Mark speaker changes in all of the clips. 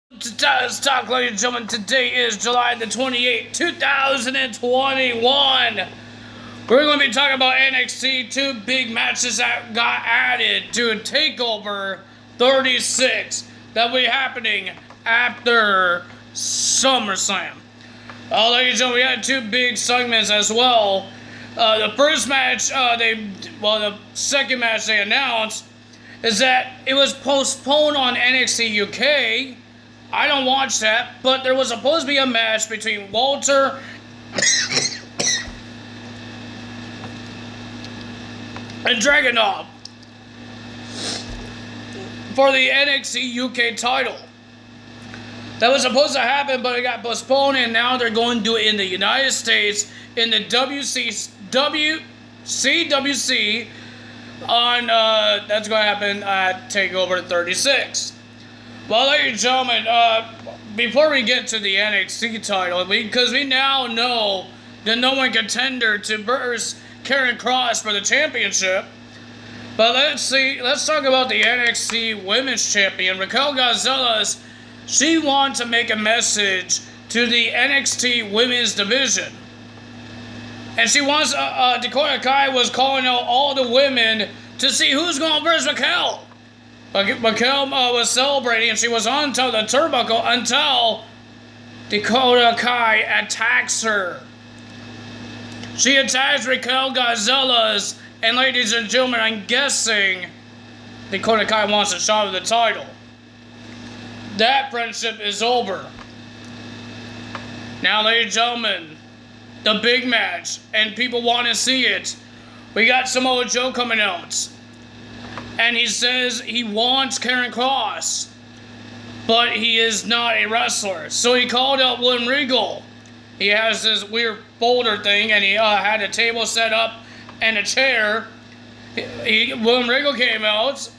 Speaker 1: Let's talk, ladies and gentlemen. Today is July the 28th, 2021. We're going to be talking about NXT. Two big matches that got added to TakeOver 36 that will be happening after SummerSlam. Ladies and gentlemen, we had two big segments as well. The first match, the second match they announced is that it was postponed on NXT UK. I don't watch that, but there was supposed to be a match between Walter and Dragunov for the NXT UK title. That was supposed to happen, but it got postponed, and now they're going to do it in the United States in the CWC on that's going to happen at TakeOver 36. Well, ladies and gentlemen, before we get to the NXT title, because we now know the #1 contender to verse Karen Cross for the championship. But let's talk about the NXT Women's Champion, Raquel Gonzalez. She wants to make a message to the NXT Women's Division. And she wants, Dakota Kai was calling out all the women to see who's going to verse Raquel. Raquel was celebrating, and she was on to the turnbuckle until Dakota Kai attacks her. She attacks Raquel Gonzalez, and ladies and gentlemen, I'm guessing Dakota Kai wants a shot of the title. That friendship is over. Now, ladies and gentlemen, the big match, and people want to see it. We got Samoa Joe coming out. And he says he wants Karen Cross, but he is not a wrestler. So he called out William Regal. He has this weird folder thing, and he had a table set up and a chair. William Regal came out,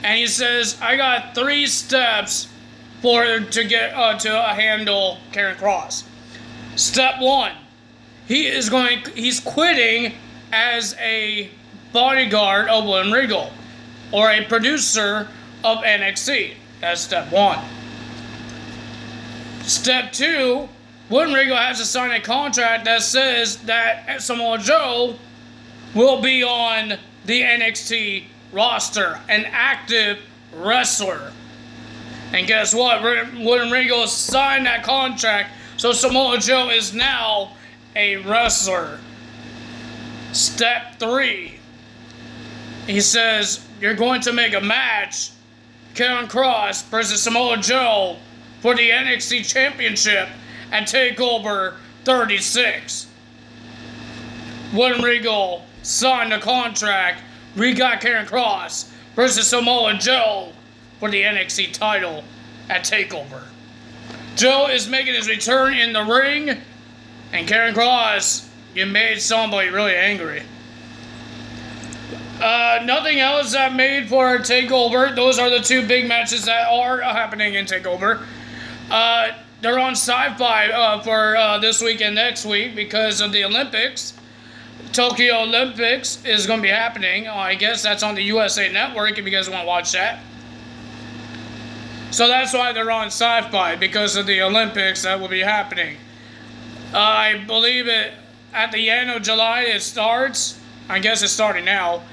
Speaker 1: and he says, I got 3 steps to get to handle Karen Cross. Step 1, he's quitting as a bodyguard of William Regal, or a producer of NXT. That's step 1. Step 2, William Regal has to sign a contract that says that Samoa Joe will be on the NXT roster, an active wrestler. And guess what? William Regal signed that contract, so Samoa Joe is now a wrestler. Step 3, he says, you're going to make a match, Karen Cross versus Samoa Joe, for the NXT Championship at TakeOver 36. William Regal signed the contract. We got Karen Cross versus Samoa Joe for the NXT title at TakeOver. Joe is making his return in the ring, and Karen Cross, you made somebody really angry. Nothing else that made for TakeOver. Those are the 2 big matches that are happening in TakeOver. They're on Sci-Fi for this week and next week because of the Olympics. Tokyo Olympics is going to be happening. I guess that's on the USA Network if you guys want to watch that. So that's why they're on Sci-Fi, because of the Olympics that will be happening. I believe it at the end of July it starts. I guess it's starting now.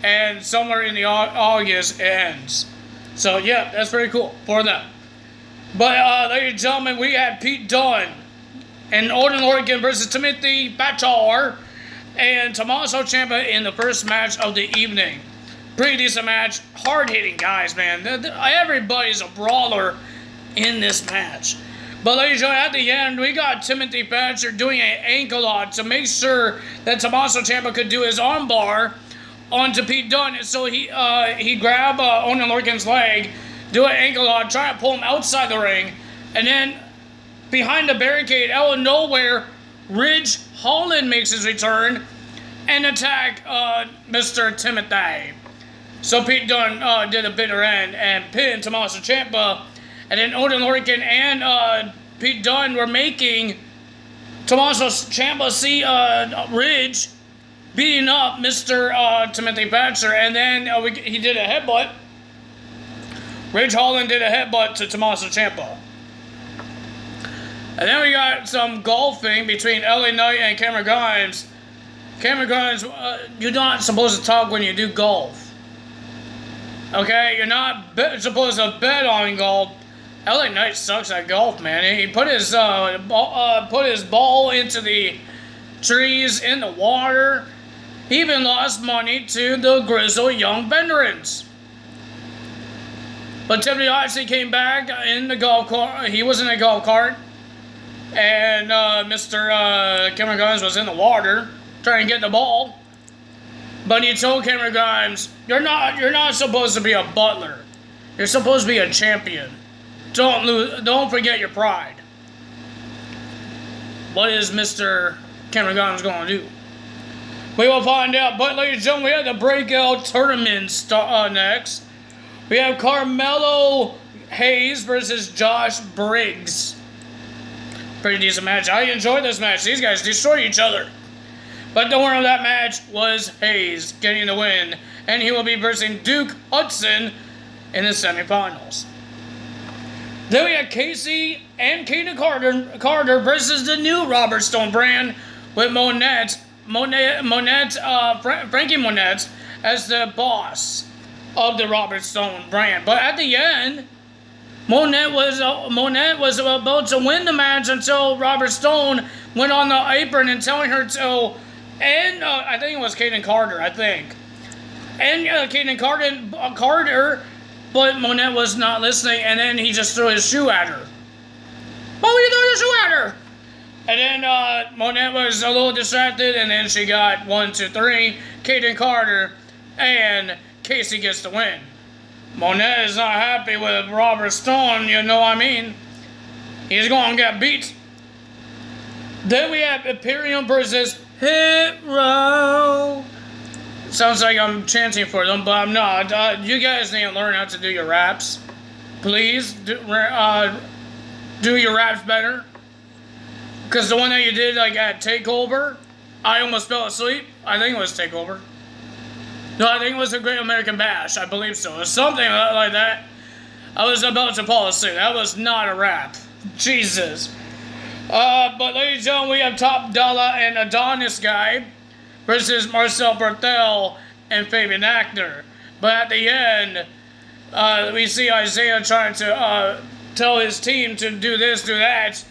Speaker 1: And somewhere in the August it ends. So, yeah, that's pretty cool for them. But, ladies and gentlemen, we had Pete Dunne and Orton Lorcan versus Timothy Thatcher and Tommaso Ciampa in the first match of the evening. Pretty decent match. Hard-hitting guys, man. Everybody's a brawler in this match. But, ladies and gentlemen, at the end, we got Timothy Thatcher doing an ankle lock to make sure that Tommaso Ciampa could do his armbar onto Pete Dunne. And so he grabbed Orton Lorcan's leg, do an ankle lock, try to pull him outside the ring, and then behind the barricade, out of nowhere, Ridge Holland makes his return and attack Mr. Timothy. So Pete Dunne did a bitter end and pinned Tommaso Ciampa, and then Orton Lorcan and Pete Dunne were making Tommaso Ciampa see Ridge beating up Mr. Timothy Thatcher, and then he did a headbutt Ridge Holland did a headbutt to Tommaso Ciampa. And then we got some golfing between LA Knight and Cameron Grimes. Cameron Grimes, you're not supposed to talk when you do golf. Okay, you're not supposed to bet on golf. LA Knight sucks at golf, man. He put his ball into the trees, in the water. He even lost money to the grizzled young veterans. But Tiffany Oxley came back in the golf cart. He was in a golf cart. And Mr. Cameron Grimes was in the water trying to get the ball. But he told Cameron Grimes, you're not supposed to be a butler. You're supposed to be a champion. Don't forget your pride. What is Mr. Cameron Grimes going to do? We will find out. But ladies and gentlemen, we have the breakout tournament next. We have Carmelo Hayes versus Josh Briggs. Pretty decent match. I enjoyed this match. These guys destroy each other. But the winner of that match was Hayes getting the win. And he will be versing Duke Hudson in the semifinals. Then we have Casey and Kaden Carter versus the new Robert Stone brand with Frankie Monette as the boss of the Robert Stone brand. But at the end, Monette was about to win the match until Robert Stone went on the apron and telling her to end. I think it was Kaden Carter. And Kaden Carter, but Monette was not listening, and then he just threw his shoe at her. Why would you throw your shoe at her? And then Monette was a little distracted, and then she got 1, 2, 3. Kaden Carter and Casey gets the win. Monette is not happy with Robert Stone, you know what I mean? He's going to get beat. Then we have Imperium versus HipBro. Sounds like I'm chanting for them, but I'm not. You guys need to learn how to do your raps. Please do your raps better. Because the one that you did like at TakeOver, I almost fell asleep. I think it was TakeOver. No, I think it was the Great American Bash. I believe so. It was something like that. I was about to fall asleep. That was not a rap. Jesus. But ladies and gentlemen, we have Top Dollar and Adonis Guy versus Marcel Berthel and Fabian Ackner. But at the end, we see Isaiah trying to tell his team to do this, do that,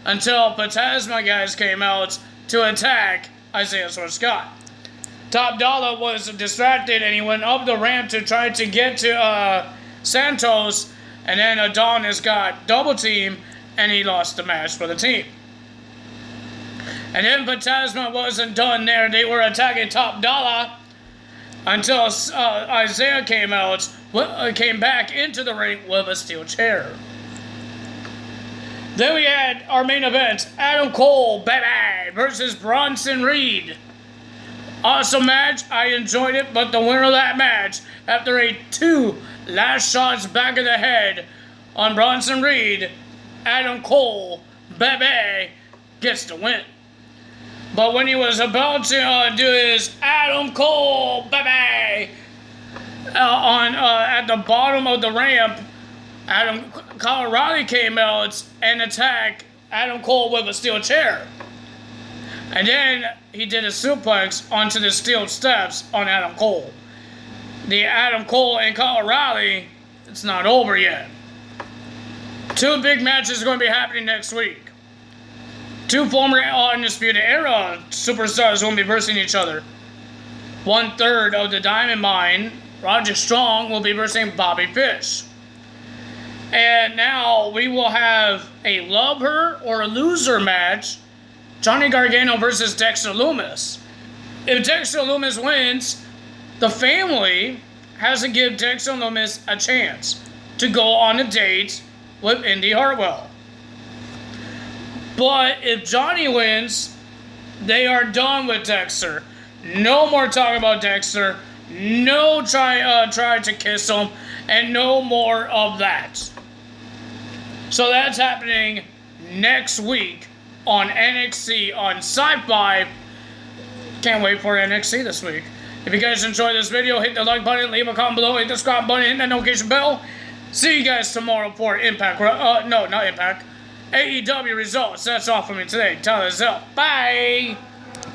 Speaker 1: until Phantasma guys came out to attack Isaiah Scott. Top Dollar was distracted and he went up the ramp to try to get to Santos, and then Adonis got double team and he lost the match for the team. And then Phantasma wasn't done there. They were attacking Top Dollar until Isaiah came back into the ring with a steel chair. Then we had our main event, Adam Cole, baby, versus Bronson Reed. Awesome match. I enjoyed it, but the winner of that match, after a 2 last shots back of the head on Bronson Reed, Adam Cole, baby, gets the win. But when he was about to do his Adam Cole, baby, at the bottom of the ramp, Kyle O'Reilly came out and attacked Adam Cole with a steel chair. And then he did a suplex onto the steel steps on Adam Cole. The Adam Cole and Kyle O'Reilly, it's not over yet. 2 big matches are going to be happening next week. 2 former Undisputed Era superstars will be versing each other. 1/3 of the Diamond Mine, Roger Strong, will be versing Bobby Fish. And now we will have a love her or a loser match. Johnny Gargano versus Dexter Lumis. If Dexter Lumis wins, the family has to give Dexter Lumis a chance to go on a date with Indy Hartwell. But if Johnny wins, they are done with Dexter. No more talking about Dexter. No try to kiss him. And no more of that. So that's happening next week on NXT on Sci-Fi. Can't wait for NXT this week. If you guys enjoyed this video, hit the like button, leave a comment below, hit the subscribe button, hit that notification bell. See you guys tomorrow for Impact. No, not Impact. AEW results. That's all for me today. Tyler's out. Bye.